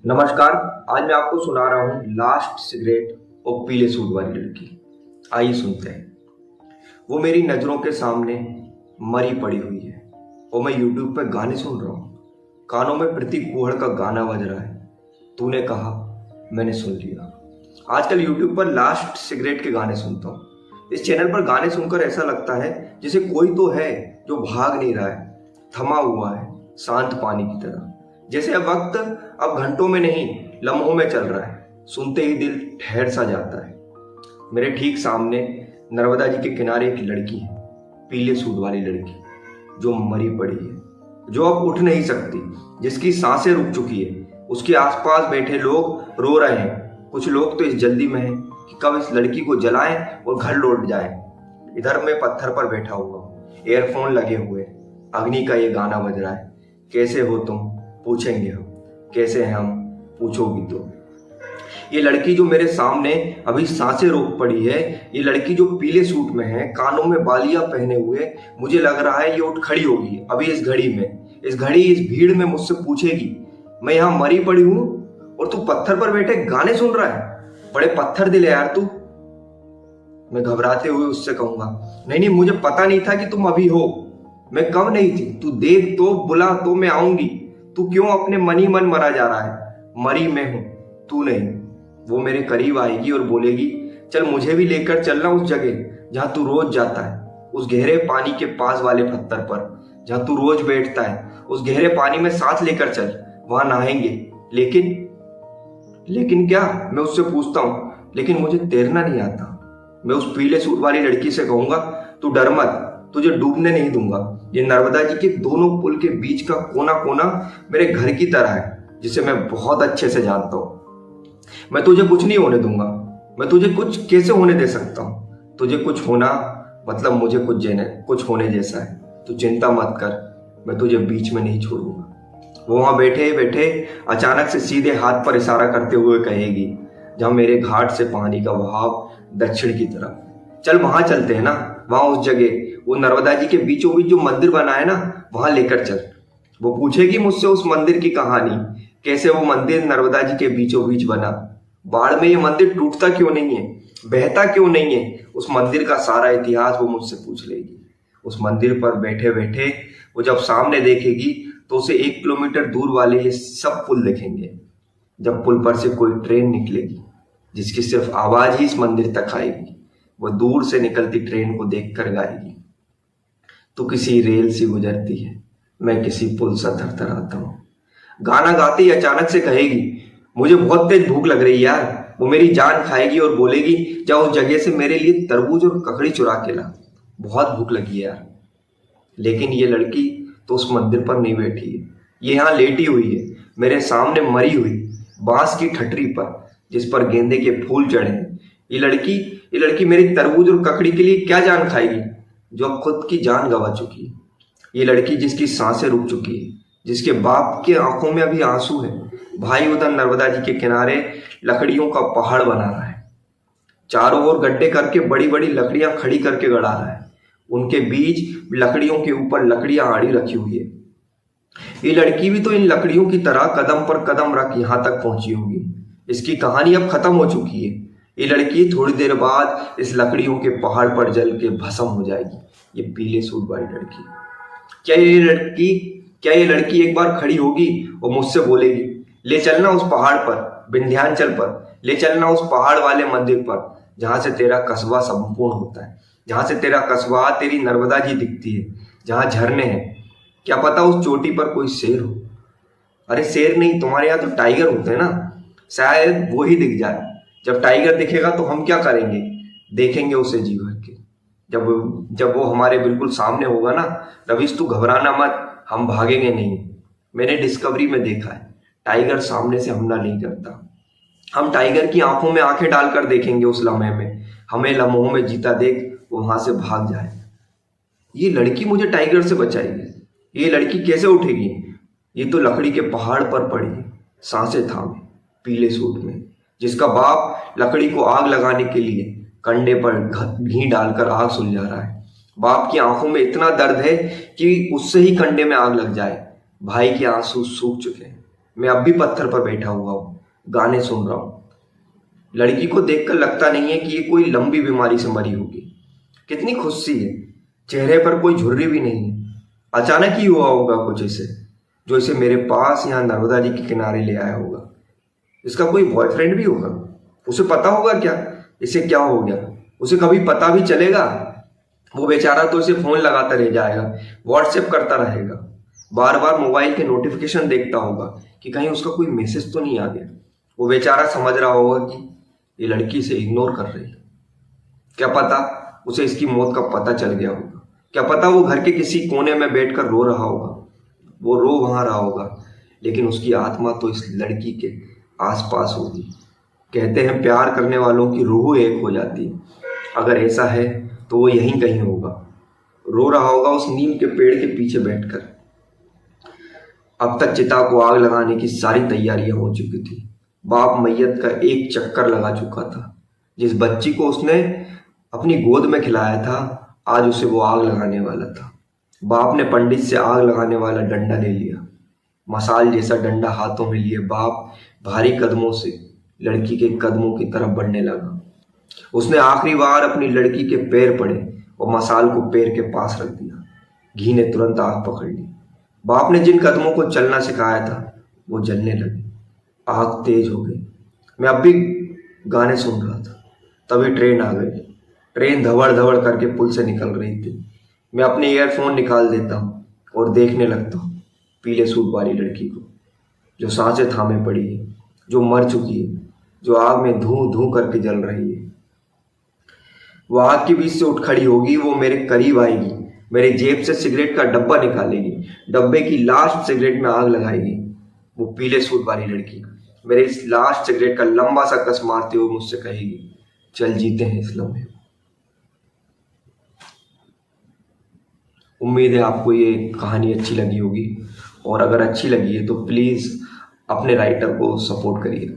नमस्कार। आज मैं आपको सुना रहा हूँ लास्ट सिगरेट और पीले सूट वाली लड़की। आइए सुनते हैं। वो मेरी नज़रों के सामने मरी पड़ी हुई है और मैं यूट्यूब पर गाने सुन रहा हूँ। कानों में प्रतीक कुहड़ का गाना बज रहा है। तूने कहा, मैंने सुन लिया। आजकल यूट्यूब पर लास्ट सिगरेट के गाने सुनता हूँ। इस चैनल पर गाने सुनकर ऐसा लगता है जैसे कोई तो है जो भाग नहीं रहा है, थमा हुआ है शांत पानी की तरह। जैसे अब वक्त अब घंटों में नहीं लम्हों में चल रहा है। सुनते ही दिल ठहर सा जाता है। मेरे ठीक सामने नर्मदा जी के किनारे एक लड़की है, पीले सूट वाली लड़की, जो मरी पड़ी है, जो अब उठ नहीं सकती, जिसकी सांसें रुक चुकी है। उसके आसपास बैठे लोग रो रहे हैं। कुछ लोग तो इस जल्दी में हैं कि कब इस लड़की को जलाएं और घर लौट जाएं। इधर मैं पत्थर पर बैठा हुआ हूँ, एयरफोन लगे हुए, अग्नि का ये गाना बज रहा है। कैसे हो तुम, पूछेंगे हम। कैसे हैं हम, पूछोगी तो। ये लड़की जो मेरे सामने अभी सांसें रोक पड़ी है, ये लड़की जो पीले सूट में है, कानों में बालियां पहने हुए, मुझे लग रहा है ये उठ खड़ी होगी अभी इस घड़ी में, इस भीड़ में मुझसे पूछेगी, मैं यहाँ मरी पड़ी हूं और तू पत्थर पर बैठे गाने सुन रहा है। बड़े पत्थर दिल है यार तू। मैं घबराते हुए उससे कहूंगा, नहीं नहीं, मुझे पता नहीं था कि तुम अभी हो। मैं कब नहीं थी, तू देख तो, बुला तो, मैं आऊंगी। तू क्यों अपने मन ही मन मरा जा रहा है? मरी मैं हूं, तू नहीं। वो मेरे करीब आएगी और बोलेगी, चल मुझे भी लेकर चलना उस जगह जहां तू रोज जाता है, उस गहरे पानी के पास वाले पत्थर पर जहां तू रोज बैठता है। उस गहरे पानी में साथ लेकर चल, वहां नहाएंगे। लेकिन क्या? मैं उससे पूछता हूं, लेकिन मुझे तैरना नहीं आता। मैं उस पीले सूट वाली लड़की से कहूंगा, तू डर मत, तुझे डूबने नहीं दूंगा। ये नर्मदा जी के दोनों पुल के बीच का कोना कोना मेरे घर की तरह है, जिसे मैं बहुत अच्छे से जानता हूं। मैं तुझे कुछ नहीं होने दूंगा। मैं तुझे कुछ कैसे होने दे सकता हूं? तुझे कुछ होना मतलब मुझे कुछ होने जैसा है। तू चिंता मत कर, मैं तुझे बीच में नहीं छोड़ूंगा। वो वहां बैठे बैठे अचानक से सीधे हाथ पर इशारा करते हुए कहेगी, जहां मेरे घाट से पानी का बहाव दक्षिण की तरफ। चल वहां चलते हैं ना, वहां उस जगह, वो नर्मदा जी के बीचों बीच जो मंदिर बना है ना, वहां लेकर चल। वो पूछेगी मुझसे उस मंदिर की कहानी, कैसे वो मंदिर नर्मदा जी के बीचों बीच बना, बाढ़ में ये मंदिर टूटता क्यों नहीं है, बहता क्यों नहीं है। उस मंदिर का सारा इतिहास वो मुझसे पूछ लेगी। उस मंदिर पर बैठे बैठे वो जब सामने देखेगी तो उसे 1 किलोमीटर दूर वाले ये सब पुल दिखेंगे। जब पुल पर से कोई ट्रेन निकलेगी जिसकी सिर्फ आवाज ही इस मंदिर तक आएगी, वो दूर से निकलती ट्रेन को देखकर गाएगी, तो किसी रेल से गुजरती है, मैं किसी पुल सा थरथराता हूँ। गाना गाते ही अचानक से कहेगी, मुझे बहुत तेज भूख लग रही है यार। वो मेरी जान खाएगी और बोलेगी, जा उस जगह से मेरे लिए तरबूज और ककड़ी चुरा के ला, बहुत भूख लगी है यार। लेकिन ये लड़की तो उस मंदिर पर नहीं बैठी है, ये यहाँ लेटी हुई है, मेरे सामने मरी हुई बांस की ठटरी पर, जिस पर गेंदे के फूल चढ़े हैं। ये लड़की मेरी तरबूज और ककड़ी के लिए क्या जान खाएगी, जो अब खुद की जान गंवा चुकी है। ये लड़की जिसकी सांसें रुक चुकी है, जिसके बाप के आंखों में अभी आंसू है। भाई उधर नर्मदा जी के किनारे लकड़ियों का पहाड़ बना रहा है, चारों ओर गड्ढे करके बड़ी बड़ी लकड़ियां खड़ी करके गड़ा रहा है। उनके बीच लकड़ियों के ऊपर लकड़ियां आड़ी रखी हुई है। ये लड़की भी तो इन लकड़ियों की तरह कदम पर कदम रख यहां तक पहुंची होगी। इसकी कहानी अब खत्म हो चुकी है। ये लड़की थोड़ी देर बाद इस लकड़ियों के पहाड़ पर जल के भस्म हो जाएगी। ये पीले सूट वाली लड़की, क्या ये लड़की एक बार खड़ी होगी और मुझसे बोलेगी, ले चलना उस पहाड़ पर, विंध्याचल पर, ले चलना उस पहाड़ वाले मंदिर पर, जहां से तेरा कस्बा संपूर्ण होता है, जहां से तेरा कस्बा, तेरी नर्मदा जी दिखती है, जहां झरने हैं। क्या पता उस चोटी पर कोई शेर हो। अरे शेर नहीं, तुम्हारे यहाँ तो टाइगर होते हैं ना, शायद वो ही दिख जाए। जब टाइगर दिखेगा तो हम क्या करेंगे? देखेंगे उसे जी भर के। जब वो हमारे बिल्कुल सामने होगा ना, रविश तू घबराना मत, हम भागेंगे नहीं। मैंने डिस्कवरी में देखा है, टाइगर सामने से हमला नहीं करता। हम टाइगर की आंखों में आंखें डालकर देखेंगे उस लम्हे में, हमें लम्हों में जीता देख वो वहां से भाग जाए। ये लड़की मुझे टाइगर से बचाएगी। ये लड़की कैसे उठेगी? ये तो लकड़ी के पहाड़ पर पड़ी है, सांसें थामे, पीले सूट में, जिसका बाप लकड़ी को आग लगाने के लिए कंडे पर घी डालकर आग सुलझा रहा है। बाप की आंखों में इतना दर्द है कि उससे ही कंडे में आग लग जाए। भाई के आंसू सूख चुके हैं, मैं अब भी पत्थर पर बैठा हुआ हूँ, गाने सुन रहा हूँ। लड़की को देखकर लगता नहीं है कि ये कोई लंबी बीमारी से मरी होगी। कितनी खुशी है, चेहरे पर कोई झुर्री भी नहीं है। अचानक ही हुआ होगा कुछ इसे, जो इसे मेरे पास यहाँ नर्मदा जी के किनारे ले आया होगा। इसका कोई बॉयफ्रेंड भी होगा। उसे पता होगा क्या इसे क्या हो गया? उसे कभी पता भी चलेगा? वो बेचारा तो इसे फोन लगाता रह जाएगा, व्हाट्सएप करता रहेगा, बार बार मोबाइल के नोटिफिकेशन देखता होगा कि कहीं उसका कोई मैसेज तो नहीं आ गया। वो बेचारा समझ रहा होगा कि ये लड़की इसे इग्नोर कर रही है। क्या पता उसे इसकी मौत का पता चल गया होगा। क्या पता वो घर के किसी कोने में बैठकर रो रहा होगा। वो रो वहां रहा होगा, लेकिन उसकी आत्मा तो इस लड़की के आसपास होगी। कहते हैं प्यार करने वालों की रूह एक हो जाती है। अगर ऐसा है तो वो यहीं कहीं होगा, रो रहा होगा उस नीम के पेड़ के पीछे बैठकर। अब तक चिता को आग लगाने की सारी तैयारियां हो चुकी थी। बाप मैयत का एक चक्कर लगा चुका था। जिस बच्ची को उसने अपनी गोद में खिलाया था, आज उसे वो आग लगाने वाला था। बाप ने पंडित से आग लगाने वाला डंडा ले लिया। मसाल जैसा डंडा हाथों में लिए बाप भारी कदमों से लड़की के कदमों की तरफ बढ़ने लगा। उसने आखिरी बार अपनी लड़की के पैर पड़े और मसाल को पैर के पास रख दिया। घी ने तुरंत आग पकड़ ली। बाप ने जिन कदमों को चलना सिखाया था वो जलने लगे। आग तेज हो गई। मैं अब भी गाने सुन रहा था। तभी ट्रेन आ गई। ट्रेन धवड़ धवड़ करके पुल से निकल रही थी। मैं अपने ईयरफोन निकाल देता हूँ और देखने लगता हूँ पीले सूट वाली लड़की को, जो सांसें थामे पड़ी है, जो मर चुकी है, जो आग में धूं धूं करके जल रही है। वो आग के बीच से उठ खड़ी होगी, वो मेरे करीब आएगी, मेरी जेब से सिगरेट का डब्बा निकालेगी, डब्बे की लास्ट सिगरेट में आग लगाएगी। वो पीले सूट वाली लड़की मेरे इस लास्ट सिगरेट का लंबा सा कस मारते हुए मुझसे कहेगी, चल जीते हैं इस लम्हे। उम्मीद है आपको ये कहानी अच्छी लगी होगी, और अगर अच्छी लगी है तो प्लीज़ अपने राइटर को सपोर्ट करिए।